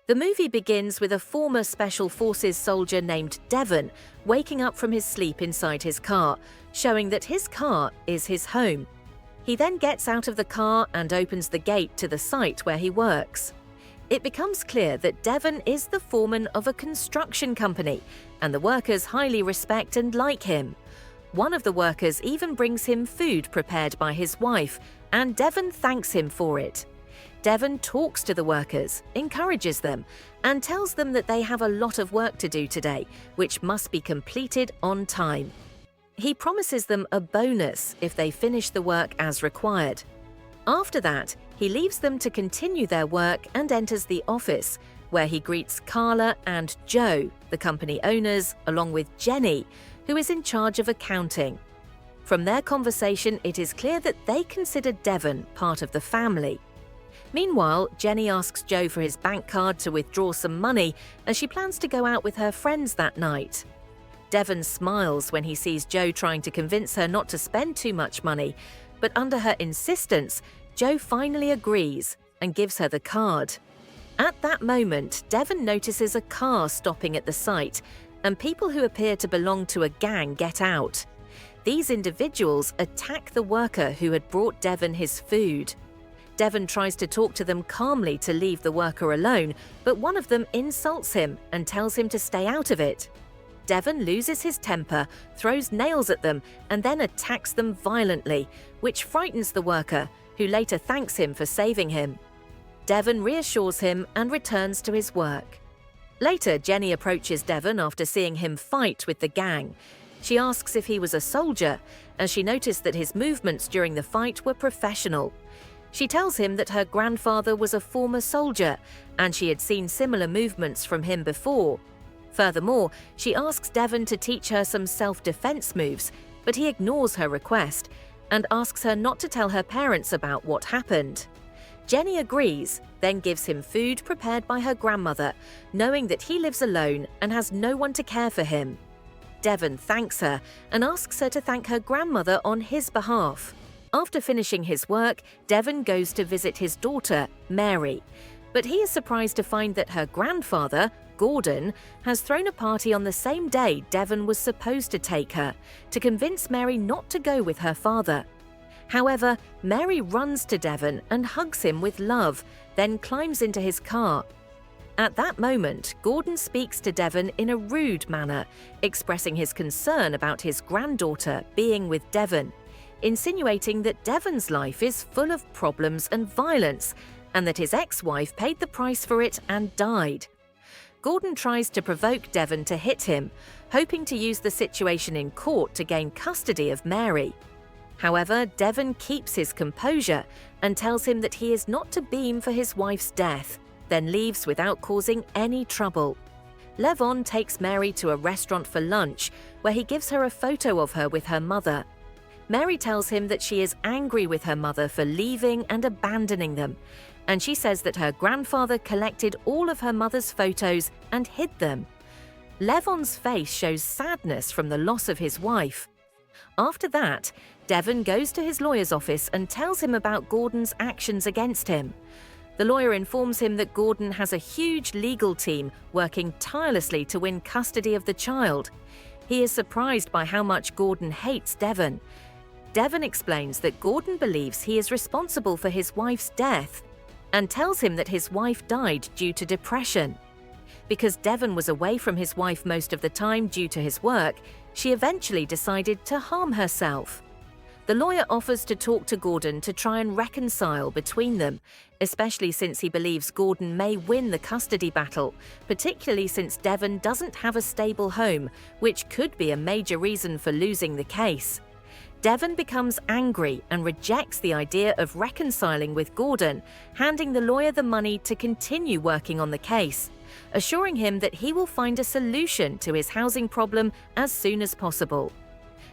The movie begins with a former Special Forces soldier named Devon waking up from his sleep inside his car, showing that his car is his home. He then gets out of the car and opens the gate to the site where he works. It becomes clear that Devon is the foreman of a construction company, and the workers highly respect and like him. One of the workers even brings him food prepared by his wife, and Devon thanks him for it. Devon talks to the workers, encourages them, and tells them that they have a lot of work to do today, which must be completed on time. He promises them a bonus if they finish the work as required. After that, he leaves them to continue their work and enters the office, where he greets Carla and Joe, the company owners, along with Jenny, who is in charge of accounting. From their conversation, it is clear that they consider Devon part of the family. Meanwhile, Jenny asks Joe for his bank card to withdraw some money as she plans to go out with her friends that night. Devon smiles when he sees Joe trying to convince her not to spend too much money, but under her insistence, Joe finally agrees and gives her the card. At that moment, Devon notices a car stopping at the site, and people who appear to belong to a gang get out. These individuals attack the worker who had brought Devon his food. Devon tries to talk to them calmly to leave the worker alone, but one of them insults him and tells him to stay out of it. Devon loses his temper, throws nails at them, and then attacks them violently, which frightens the worker, who later thanks him for saving him. Devon reassures him and returns to his work. Later, Jenny approaches Devon after seeing him fight with the gang. She asks if he was a soldier, as she noticed that his movements during the fight were professional. She tells him that her grandfather was a former soldier, and she had seen similar movements from him before. Furthermore, she asks Devon to teach her some self-defense moves, but he ignores her request and asks her not to tell her parents about what happened. Jenny agrees, then gives him food prepared by her grandmother, knowing that he lives alone and has no one to care for him. Devon thanks her and asks her to thank her grandmother on his behalf. After finishing his work, Devon goes to visit his daughter, Mary, but he is surprised to find that her grandfather, Gordon, has thrown a party on the same day Devon was supposed to take her, to convince Mary not to go with her father. However, Mary runs to Devon and hugs him with love, then climbs into his car. At that moment, Gordon speaks to Devon in a rude manner, expressing his concern about his granddaughter being with Devon, insinuating that Devon's life is full of problems and violence, and that his ex-wife paid the price for it and died. Gordon tries to provoke Devon to hit him, hoping to use the situation in court to gain custody of Mary. However, Devon keeps his composure and tells him that he is not to blame for his wife's death, then leaves without causing any trouble. Levon takes Mary to a restaurant for lunch, where he gives her a photo of her with her mother. Mary tells him that she is angry with her mother for leaving and abandoning them, and she says that her grandfather collected all of her mother's photos and hid them. Levon's face shows sadness from the loss of his wife. After that, Devon goes to his lawyer's office and tells him about Gordon's actions against him. The lawyer informs him that Gordon has a huge legal team working tirelessly to win custody of the child. He is surprised by how much Gordon hates Devon. Devon explains that Gordon believes he is responsible for his wife's death and tells him that his wife died due to depression. Because Devon was away from his wife most of the time due to his work, she eventually decided to harm herself. The lawyer offers to talk to Gordon to try and reconcile between them, especially since he believes Gordon may win the custody battle, particularly since Devon doesn't have a stable home, which could be a major reason for losing the case. Devon becomes angry and rejects the idea of reconciling with Gordon, handing the lawyer the money to continue working on the case, assuring him that he will find a solution to his housing problem as soon as possible.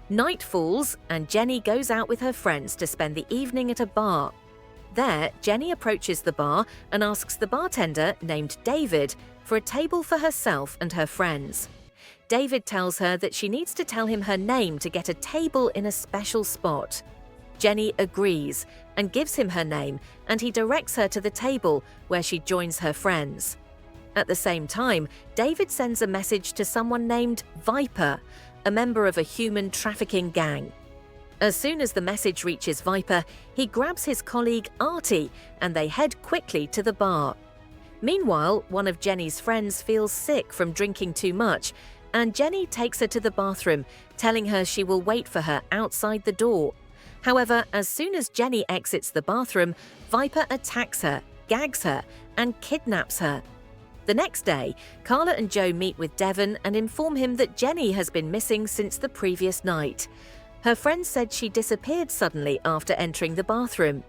Night falls, and Jenny goes out with her friends to spend the evening at a bar. There, Jenny approaches the bar and asks the bartender, named David, for a table for herself and her friends. David tells her that she needs to tell him her name to get a table in a special spot. Jenny agrees and gives him her name, and he directs her to the table where she joins her friends. At the same time, David sends a message to someone named Viper, a member of a human trafficking gang. As soon as the message reaches Viper, he grabs his colleague Artie and they head quickly to the bar. Meanwhile, one of Jenny's friends feels sick from drinking too much, and Jenny takes her to the bathroom, telling her she will wait for her outside the door. However, as soon as Jenny exits the bathroom, Viper attacks her, gags her, and kidnaps her. The next day, Carla and Joe meet with Devon and inform him that Jenny has been missing since the previous night. Her friend said she disappeared suddenly after entering the bathroom.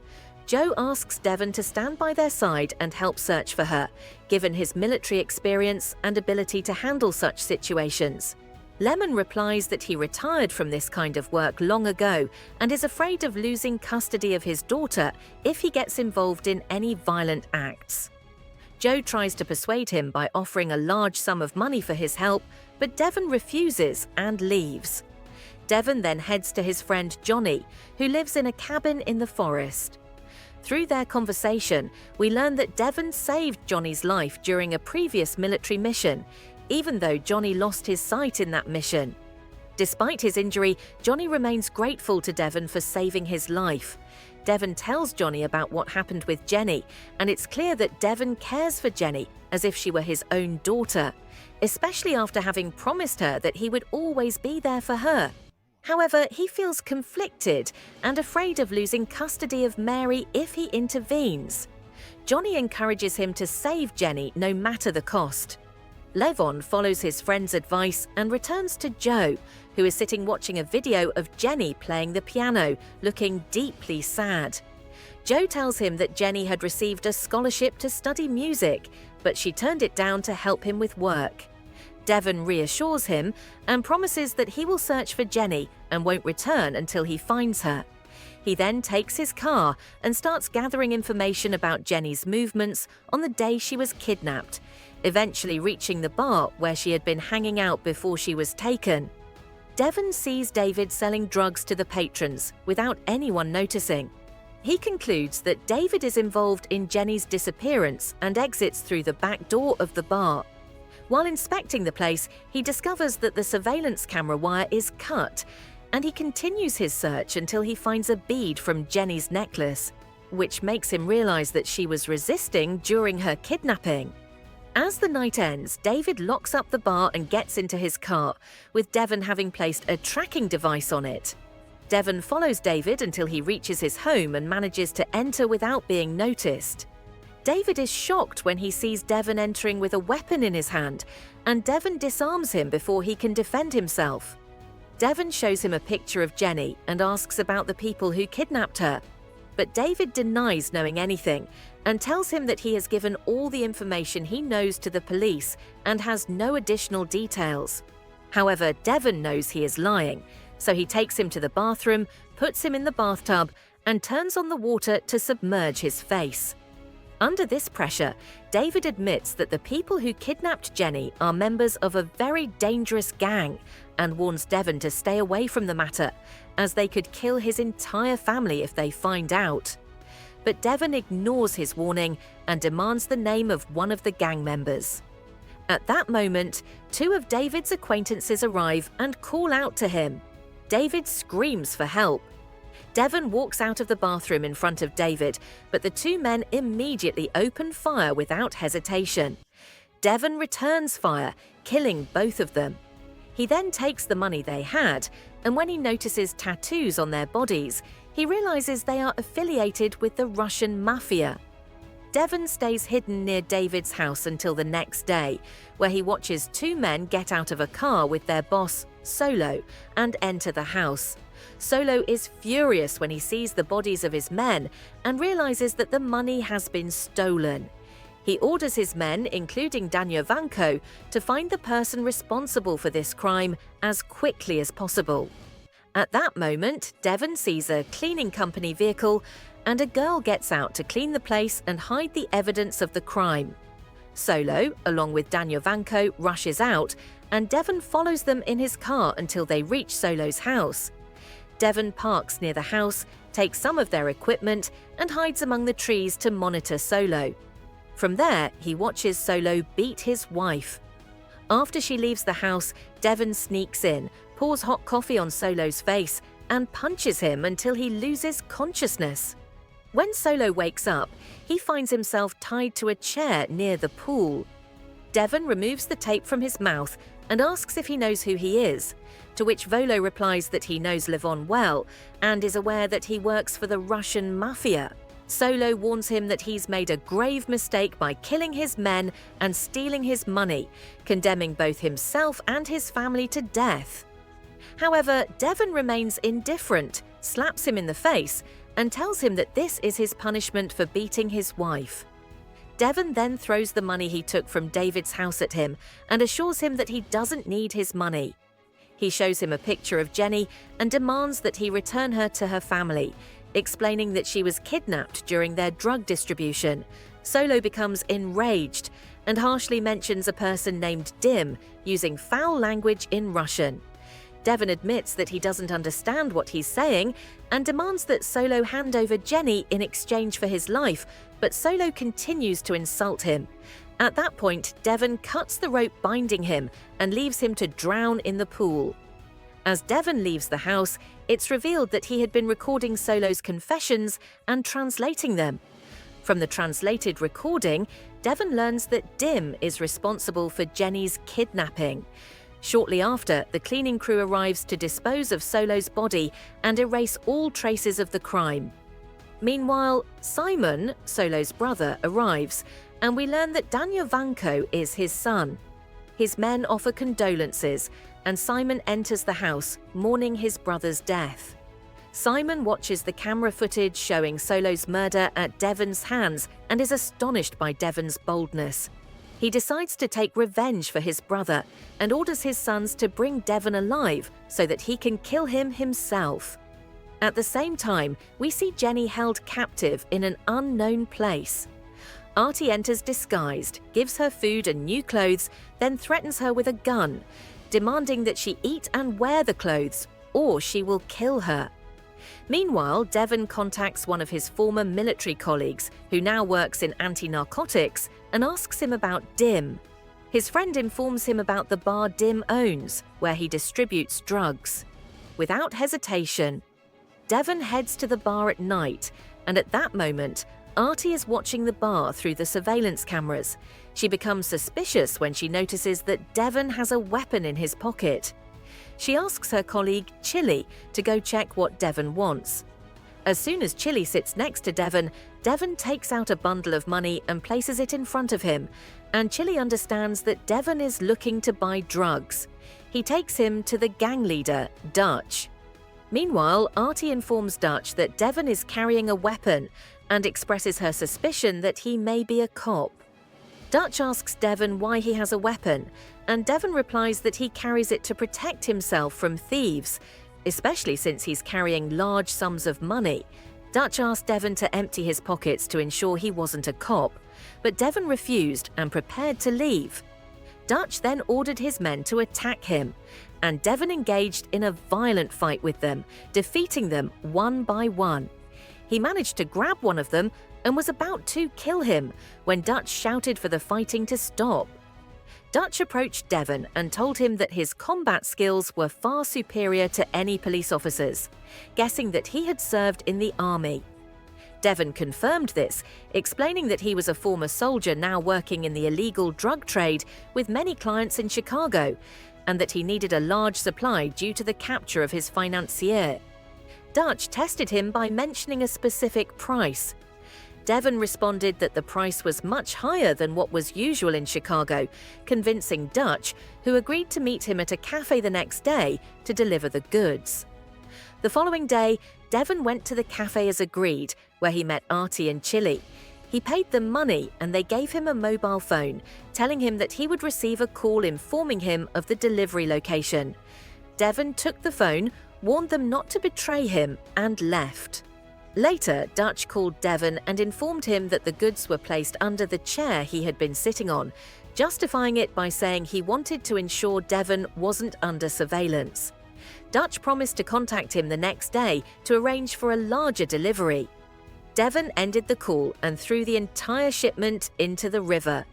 Joe asks Devon to stand by their side and help search for her, given his military experience and ability to handle such situations. Lemon replies that he retired from this kind of work long ago and is afraid of losing custody of his daughter if he gets involved in any violent acts. Joe tries to persuade him by offering a large sum of money for his help, but Devon refuses and leaves. Devon then heads to his friend Johnny, who lives in a cabin in the forest. Through their conversation, we learn that Devon saved Johnny's life during a previous military mission, even though Johnny lost his sight in that mission. Despite his injury, Johnny remains grateful to Devon for saving his life. Devon tells Johnny about what happened with Jenny, and it's clear that Devon cares for Jenny as if she were his own daughter, especially after having promised her that he would always be there for her. However, he feels conflicted and afraid of losing custody of Mary if he intervenes. Johnny encourages him to save Jenny no matter the cost. Levon follows his friend's advice and returns to Joe, who is sitting watching a video of Jenny playing the piano, looking deeply sad. Joe tells him that Jenny had received a scholarship to study music, but she turned it down to help him with work. Devon reassures him and promises that he will search for Jenny and won't return until he finds her. He then takes his car and starts gathering information about Jenny's movements on the day she was kidnapped, eventually reaching the bar where she had been hanging out before she was taken. Devon sees David selling drugs to the patrons without anyone noticing. He concludes that David is involved in Jenny's disappearance and exits through the back door of the bar. While inspecting the place, he discovers that the surveillance camera wire is cut, and he continues his search until he finds a bead from Jenny's necklace, which makes him realize that she was resisting during her kidnapping. As the night ends, David locks up the bar and gets into his car, with Devon having placed a tracking device on it. Devon follows David until he reaches his home and manages to enter without being noticed. David is shocked when he sees Devon entering with a weapon in his hand, and Devon disarms him before he can defend himself. Devon shows him a picture of Jenny and asks about the people who kidnapped her. But David denies knowing anything and tells him that he has given all the information he knows to the police and has no additional details. However, Devon knows he is lying, so he takes him to the bathroom, puts him in the bathtub, and turns on the water to submerge his face. Under this pressure, David admits that the people who kidnapped Jenny are members of a very dangerous gang and warns Devon to stay away from the matter, as they could kill his entire family if they find out. But Devon ignores his warning and demands the name of one of the gang members. At that moment, two of David's acquaintances arrive and call out to him. David screams for help. Devon walks out of the bathroom in front of David, but the two men immediately open fire without hesitation. Devon returns fire, killing both of them. He then takes the money they had, and when he notices tattoos on their bodies, he realizes they are affiliated with the Russian mafia. Devon stays hidden near David's house until the next day, where he watches two men get out of a car with their boss, Solo, and enter the house. Solo is furious when he sees the bodies of his men and realizes that the money has been stolen. He orders his men, including Danyavanko, to find the person responsible for this crime as quickly as possible. At that moment, Devon sees a cleaning company vehicle and a girl gets out to clean the place and hide the evidence of the crime. Solo, along with Danyavanko, rushes out, and Devon follows them in his car until they reach Solo's house. Devon parks near the house, takes some of their equipment, and hides among the trees to monitor Solo. From there, he watches Solo beat his wife. After she leaves the house, Devon sneaks in, pours hot coffee on Solo's face, and punches him until he loses consciousness. When Solo wakes up, he finds himself tied to a chair near the pool. Devon removes the tape from his mouth and asks if he knows who he is, to which Volo replies that he knows Levon well and is aware that he works for the Russian mafia. Solo warns him that he's made a grave mistake by killing his men and stealing his money, condemning both himself and his family to death. However, Devon remains indifferent, slaps him in the face, and tells him that this is his punishment for beating his wife. Devon then throws the money he took from David's house at him and assures him that he doesn't need his money. He shows him a picture of Jenny and demands that he return her to her family, explaining that she was kidnapped during their drug distribution. Solo becomes enraged and harshly mentions a person named Dim, using foul language in Russian. Devon admits that he doesn't understand what he's saying and demands that Solo hand over Jenny in exchange for his life, but Solo continues to insult him. At that point, Devon cuts the rope binding him and leaves him to drown in the pool. As Devon leaves the house, it's revealed that he had been recording Solo's confessions and translating them. From the translated recording, Devon learns that Dim is responsible for Jenny's kidnapping. Shortly after, the cleaning crew arrives to dispose of Solo's body and erase all traces of the crime. Meanwhile, Simon, Solo's brother, arrives, and we learn that Danya Vanko is his son. His men offer condolences, and Simon enters the house, mourning his brother's death. Simon watches the camera footage showing Solo's murder at Devon's hands and is astonished by Devon's boldness. He decides to take revenge for his brother and orders his sons to bring Devon alive so that he can kill him himself. At the same time, we see Jenny held captive in an unknown place. Artie enters disguised, gives her food and new clothes, then threatens her with a gun, demanding that she eat and wear the clothes, or she will kill her. Meanwhile, Devon contacts one of his former military colleagues, who now works in anti-narcotics, and asks him about Dim. His friend informs him about the bar Dim owns, where he distributes drugs. Without hesitation, Devon heads to the bar at night, and at that moment, Artie is watching the bar through the surveillance cameras. She becomes suspicious when she notices that Devon has a weapon in his pocket. She asks her colleague, Chili, to go check what Devon wants. As soon as Chili sits next to Devon, Devon takes out a bundle of money and places it in front of him, and Chili understands that Devon is looking to buy drugs. He takes him to the gang leader, Dutch. Meanwhile, Artie informs Dutch that Devon is carrying a weapon and expresses her suspicion that he may be a cop. Dutch asks Devon why he has a weapon, and Devon replies that he carries it to protect himself from thieves, especially since he's carrying large sums of money. Dutch asked Devon to empty his pockets to ensure he wasn't a cop, but Devon refused and prepared to leave. Dutch then ordered his men to attack him, and Devon engaged in a violent fight with them, defeating them one by one. He managed to grab one of them and was about to kill him when Dutch shouted for the fighting to stop. Dutch approached Devon and told him that his combat skills were far superior to any police officers, guessing that he had served in the army. Devon confirmed this, explaining that he was a former soldier now working in the illegal drug trade with many clients in Chicago, and that he needed a large supply due to the capture of his financier. Dutch tested him by mentioning a specific price. Devon responded that the price was much higher than what was usual in Chicago, convincing Dutch, who agreed to meet him at a cafe the next day to deliver the goods. The following day, Devon went to the cafe as agreed, where he met Artie and Chili. He paid them money and they gave him a mobile phone, telling him that he would receive a call informing him of the delivery location. Devon took the phone, warned them not to betray him, and left. Later, Dutch called Devon and informed him that the goods were placed under the chair he had been sitting on, justifying it by saying he wanted to ensure Devon wasn't under surveillance. Dutch promised to contact him the next day to arrange for a larger delivery. Devon ended the call and threw the entire shipment into the river.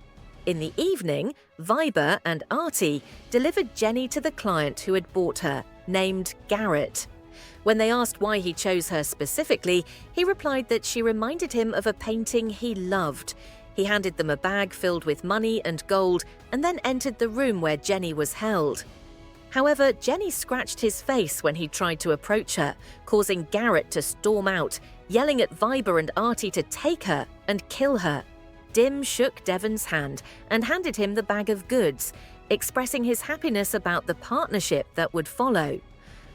In the evening, Viber and Artie delivered Jenny to the client who had bought her, named Garrett. When they asked why he chose her specifically, he replied that she reminded him of a painting he loved. He handed them a bag filled with money and gold and then entered the room where Jenny was held. However, Jenny scratched his face when he tried to approach her, causing Garrett to storm out, yelling at Viber and Artie to take her and kill her. Dim shook Devon's hand and handed him the bag of goods, expressing his happiness about the partnership that would follow.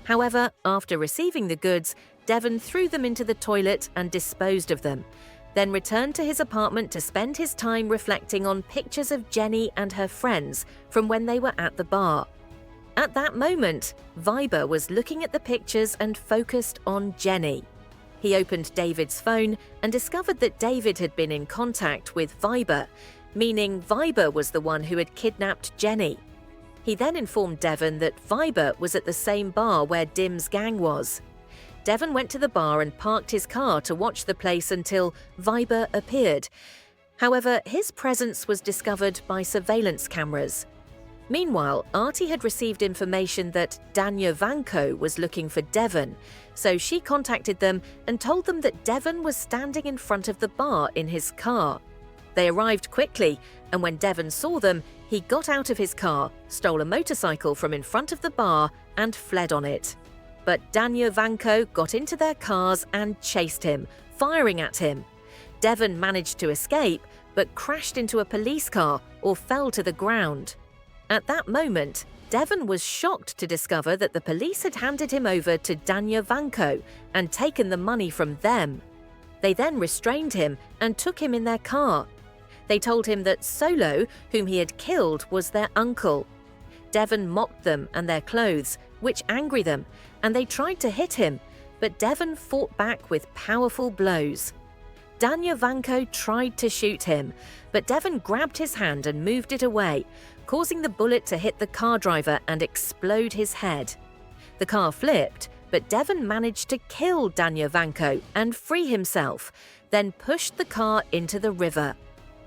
However, after receiving the goods, Devon threw them into the toilet and disposed of them, then returned to his apartment to spend his time reflecting on pictures of Jenny and her friends from when they were at the bar. At that moment, Viber was looking at the pictures and focused on Jenny. He opened David's phone and discovered that David had been in contact with Viber, meaning Viber was the one who had kidnapped Jenny. He then informed Devon that Viber was at the same bar where Dim's gang was. Devon went to the bar and parked his car to watch the place until Viber appeared. However, his presence was discovered by surveillance cameras. Meanwhile, Artie had received information that Danya Vanko was looking for Devon, so she contacted them and told them that Devon was standing in front of the bar in his car. They arrived quickly, and when Devon saw them, he got out of his car, stole a motorcycle from in front of the bar, and fled on it. But Danya Vanko got into their cars and chased him, firing at him. Devon managed to escape, but crashed into a police car or fell to the ground. At that moment, Devon was shocked to discover that the police had handed him over to Danya Vanko and taken the money from them. They then restrained him and took him in their car. They told him that Solo, whom he had killed, was their uncle. Devon mocked them and their clothes, which angered them, and they tried to hit him, but Devon fought back with powerful blows. Danya Vanko tried to shoot him, but Devon grabbed his hand and moved it away, causing the bullet to hit the car driver and explode his head. The car flipped, but Devon managed to kill Danya Vanko and free himself, then pushed the car into the river.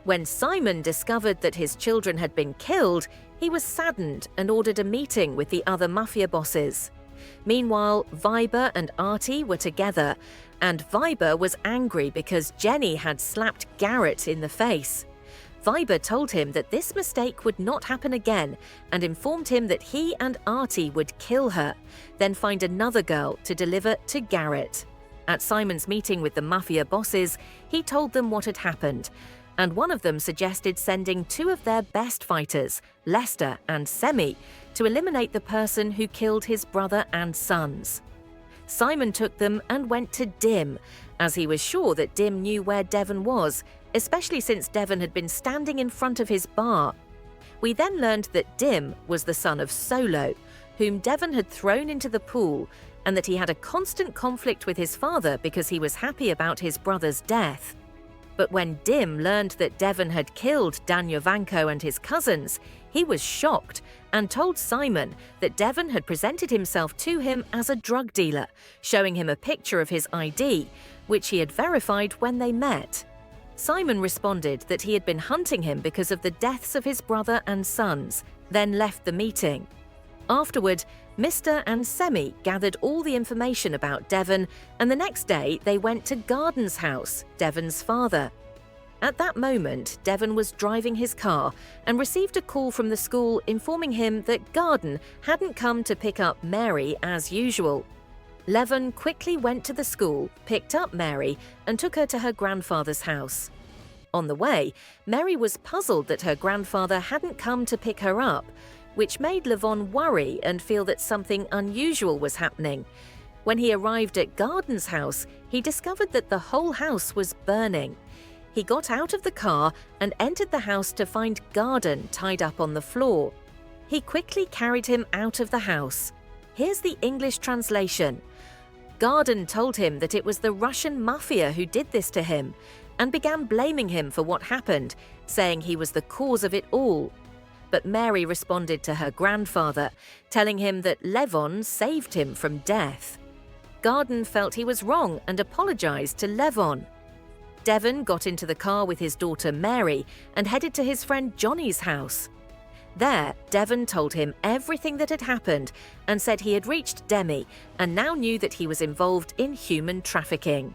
When Simon discovered that his children had been killed, he was saddened and ordered a meeting with the other mafia bosses. Meanwhile, Viber and Artie were together, and Viber was angry because Jenny had slapped Garrett in the face. Viber told him that this mistake would not happen again and informed him that he and Artie would kill her, then find another girl to deliver to Garrett. At Simon's meeting with the mafia bosses, he told them what had happened, and one of them suggested sending two of their best fighters, Lester and Semi, to eliminate the person who killed his brother and sons. Simon took them and went to Dim, as he was sure that Dim knew where Devon was, especially since Devon had been standing in front of his bar. We then learned that Dim was the son of Solo, whom Devon had thrown into the pool, and that he had a constant conflict with his father because he was happy about his brother's death. But when Dim learned that Devon had killed Danya Vanko and his cousins, he was shocked and told Simon that Devon had presented himself to him as a drug dealer, showing him a picture of his ID, which he had verified when they met. Simon responded that he had been hunting him because of the deaths of his brother and sons, then left the meeting. Afterward, Mr. and Semi gathered all the information about Devon, and the next day they went to Garden's house, Devon's father. At that moment, Devon was driving his car and received a call from the school informing him that Garden hadn't come to pick up Mary as usual. Levon quickly went to the school, picked up Mary, and took her to her grandfather's house. On the way, Mary was puzzled that her grandfather hadn't come to pick her up, which made Levon worry and feel that something unusual was happening. When he arrived at Garden's house, he discovered that the whole house was burning. He got out of the car and entered the house to find Garden tied up on the floor. He quickly carried him out of the house. Here's the English translation. Garden told him that it was the Russian mafia who did this to him and began blaming him for what happened, saying he was the cause of it all. But Mary responded to her grandfather, telling him that Levon saved him from death. Garden felt he was wrong and apologized to Levon. Devon got into the car with his daughter Mary and headed to his friend Johnny's house. There, Devon told him everything that had happened and said he had reached Demi and now knew that he was involved in human trafficking.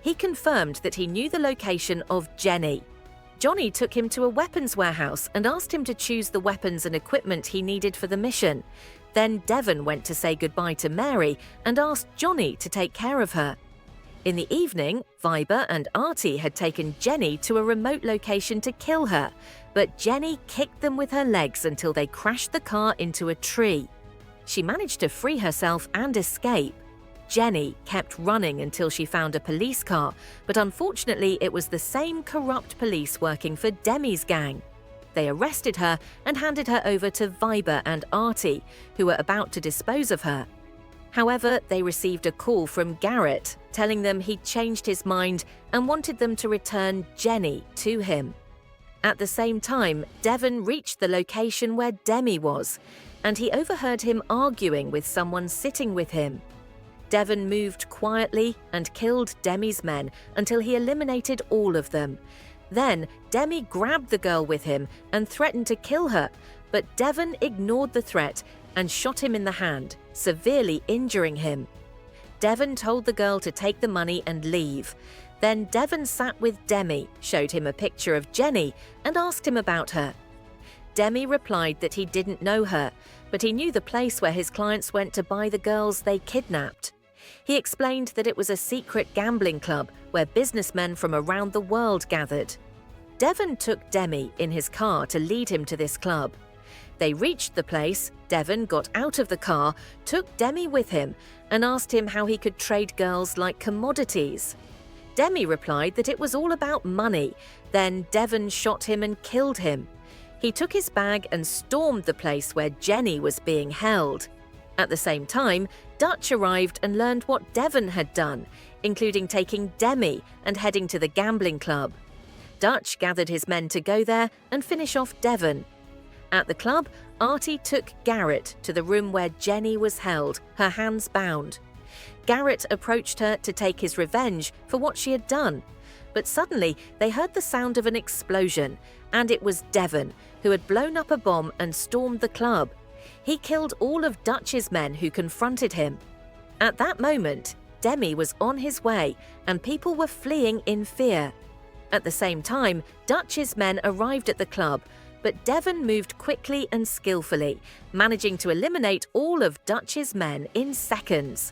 He confirmed that he knew the location of Jenny. Johnny took him to a weapons warehouse and asked him to choose the weapons and equipment he needed for the mission. Then Devon went to say goodbye to Mary and asked Johnny to take care of her. In the evening, Viber and Artie had taken Jenny to a remote location to kill her, but Jenny kicked them with her legs until they crashed the car into a tree. She managed to free herself and escape. Jenny kept running until she found a police car, but unfortunately it was the same corrupt police working for Demi's gang. They arrested her and handed her over to Viber and Artie, who were about to dispose of her. However, they received a call from Garrett telling them he'd changed his mind and wanted them to return Jenny to him. At the same time, Devon reached the location where Demi was, and he overheard him arguing with someone sitting with him. Devon moved quietly and killed Demi's men until he eliminated all of them. Then, Demi grabbed the girl with him and threatened to kill her, but Devon ignored the threat and shot him in the hand, severely injuring him. Devon told the girl to take the money and leave. Then Devon sat with Demi, showed him a picture of Jenny, and asked him about her. Demi replied that he didn't know her, but he knew the place where his clients went to buy the girls they kidnapped. He explained that it was a secret gambling club where businessmen from around the world gathered. Devon took Demi in his car to lead him to this club. They reached the place, Devon got out of the car, took Demi with him, and asked him how he could trade girls like commodities. Demi replied that it was all about money. Then Devon shot him and killed him. He took his bag and stormed the place where Jenny was being held. At the same time, Dutch arrived and learned what Devon had done, including taking Demi and heading to the gambling club. Dutch gathered his men to go there and finish off Devon. At the club, Artie took Garrett to the room where Jenny was held, her hands bound. Garrett approached her to take his revenge for what she had done. But suddenly, they heard the sound of an explosion, and it was Devon, who had blown up a bomb and stormed the club. He killed all of Dutch's men who confronted him. At that moment, Demi was on his way, and people were fleeing in fear. At the same time, Dutch's men arrived at the club, but Devon moved quickly and skillfully, managing to eliminate all of Dutch's men in seconds.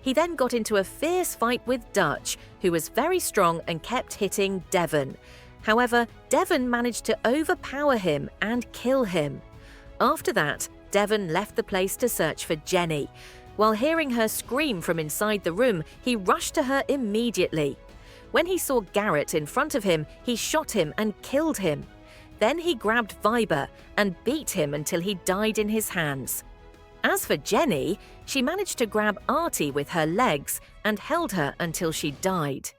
He then got into a fierce fight with Dutch, who was very strong and kept hitting Devon. However, Devon managed to overpower him and kill him. After that, Devon left the place to search for Jenny. While hearing her scream from inside the room, he rushed to her immediately. When he saw Garrett in front of him, he shot him and killed him. Then he grabbed Viber and beat him until he died in his hands. As for Jenny, she managed to grab Artie with her legs and held her until she died.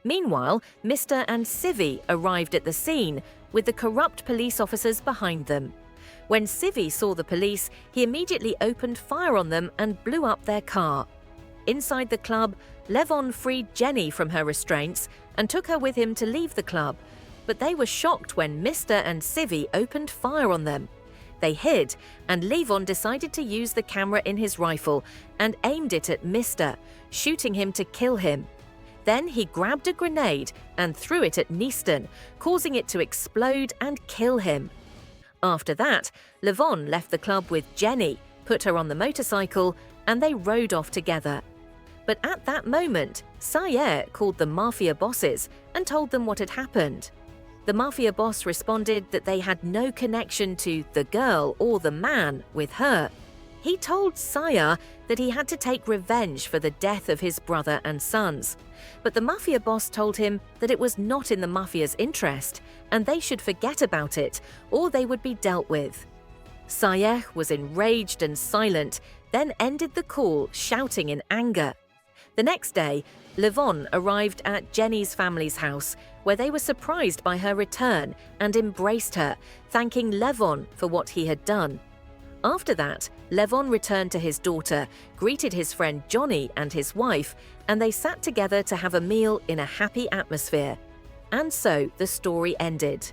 Meanwhile, Mr. and Civvy arrived at the scene, with the corrupt police officers behind them. When Civvy saw the police, he immediately opened fire on them and blew up their car. Inside the club, Levon freed Jenny from her restraints and took her with him to leave the club, but they were shocked when Mr. and Civvy opened fire on them. They hid, and Levon decided to use the camera in his rifle and aimed it at Mr., shooting him to kill him. Then he grabbed a grenade and threw it at Neaston, causing it to explode and kill him. After that, Levon left the club with Jenny, put her on the motorcycle, and they rode off together. But at that moment, Sayer called the mafia bosses and told them what had happened. The mafia boss responded that they had no connection to the girl or the man with her. He told Sayer that he had to take revenge for the death of his brother and sons. But the mafia boss told him that it was not in the mafia's interest, and they should forget about it, or they would be dealt with. Sayer was enraged and silent, then ended the call, shouting in anger. The next day, Levon arrived at Jenny's family's house, where they were surprised by her return and embraced her, thanking Levon for what he had done. After that, Levon returned to his daughter, greeted his friend Johnny and his wife, and they sat together to have a meal in a happy atmosphere. And so the story ended.